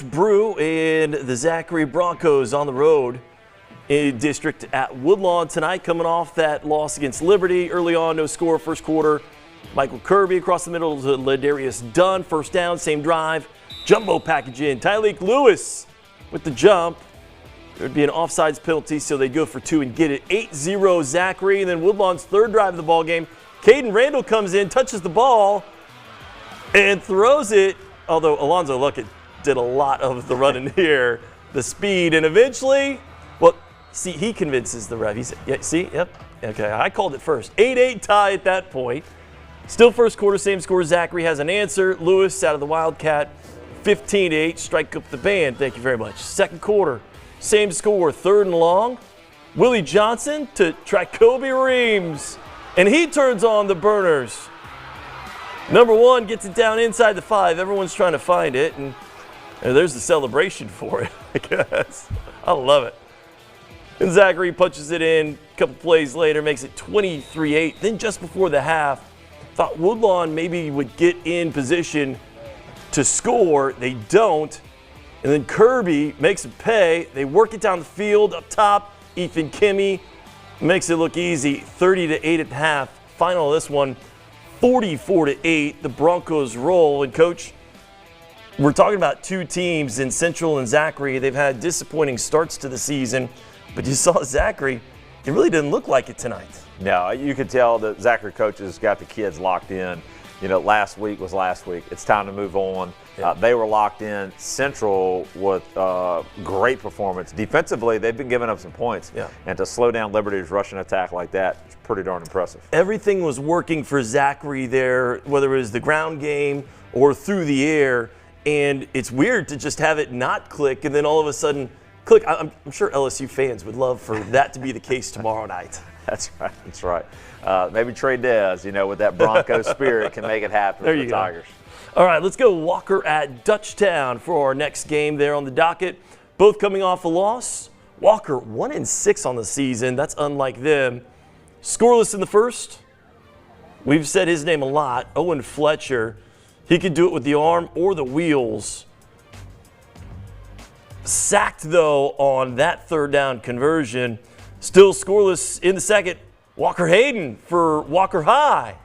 Brew and the Zachary Broncos on the road in district at Woodlawn tonight, coming off that loss against Liberty early on. No score first quarter. Michael Kirby across the middle to Ladarius Dunn. First down, same drive. Jumbo package in. Tyleek Lewis with the jump. There'd be an offsides penalty, so they go for two and get it. 8-0 Zachary. And then Woodlawn's third drive of the ball game. Caden Randall comes in, touches the ball, and throws it. Although Alonzo Luckett did a lot of the running here, the speed, and eventually, well, see, he convinces the ref. He said, yeah, see, yep, okay, I called it first. 8-8 tie at that point. Still first quarter, same score. Zachary has an answer. Lewis out of the Wildcat, 15-8, strike up the band. Thank you very much. Second quarter, same score, third and long. Willie Johnson to Tricoby Reams, and he turns on the burners. Number one gets it down inside the 5. Everyone's trying to find it, and there's the celebration for it, I guess. I love it. And Zachary punches it in a couple plays later, makes it 23-8. Then just before the half, thought Woodlawn maybe would get in position to score. They don't. And then Kirby makes it pay. They work it down the field up top. Ethan Kimmy makes it look easy. 30-8 at the half. Final of this one, 44-8. The Broncos roll. And Coach, we're talking about two teams in Central and Zachary. They've had disappointing starts to the season, but you saw Zachary, it really didn't look like it tonight. No, you could tell that Zachary coaches got the kids locked in. You know, last week was last week. It's time to move on. Yeah. They were locked in. Central with great performance. Defensively, they've been giving up some points. Yeah. And to slow down Liberty's rushing attack like that, it's pretty darn impressive. Everything was working for Zachary there, whether it was the ground game or through the air. And it's weird to just have it not click and then all of a sudden click. I'm sure LSU fans would love for that to be the case tomorrow night. That's right. That's right. Maybe Trey Dez, you know, with that Broncos spirit can make it happen for the Tigers. All right, let's go Walker at Dutchtown for our next game there on the docket. Both coming off a loss. Walker 1-6 on the season. That's unlike them. Scoreless in the first. We've said his name a lot. Owen Fletcher. He could do it with the arm or the wheels. Sacked, though, on that third down conversion. Still scoreless in the second. Walker Hayden for Walker High.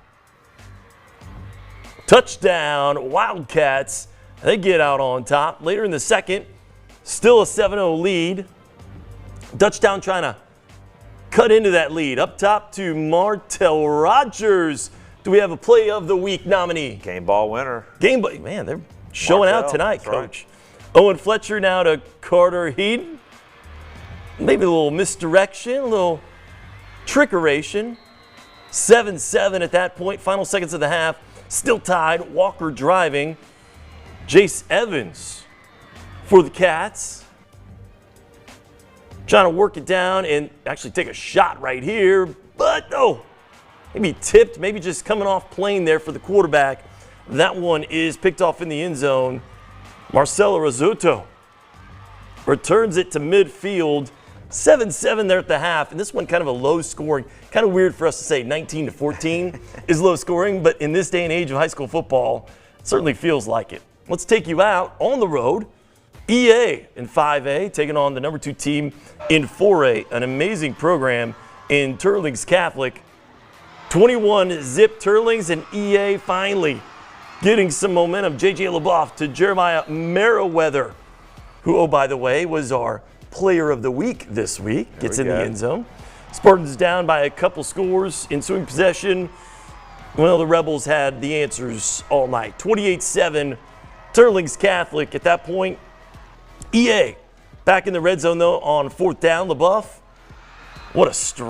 Touchdown, Wildcats. They get out on top. Later in the second, still a 7-0 lead. Dutchtown trying to cut into that lead. Up top to Martell Rogers. Do we have a play of the week nominee? Game ball winner. Game ball, man, they're showing out tonight, Coach. Right. Owen Fletcher now to Carter Heaton. Maybe a little misdirection, a little trickeration. 7-7 at that point. Final seconds of the half. Still tied. Walker driving. Jace Evans for the Cats. Trying to work it down and actually take a shot right here. But no. Maybe tipped, maybe just coming off plane there for the quarterback. That one is picked off in the end zone. Marcelo Rizzuto returns it to midfield. 7-7 there at the half. And this one kind of a low scoring. Kind of weird for us to say 19-14 is low scoring, but in this day and age of high school football, it certainly feels like it. Let's take you out on the road. EA in 5A taking on the number 2 team in 4A. An amazing program in Teurlings Catholic. 21-zip Teurlings, and EA finally getting some momentum. J.J. LeBoff to Jeremiah Merriweather, who, oh, by the way, was our player of the week this week. Gets in the end zone. Spartans down by a couple scores. Ensuing possession, well, the Rebels had the answers all night. 28-7, Teurlings Catholic. At that point, EA back in the red zone, though, on fourth down. LeBoff, what a strike.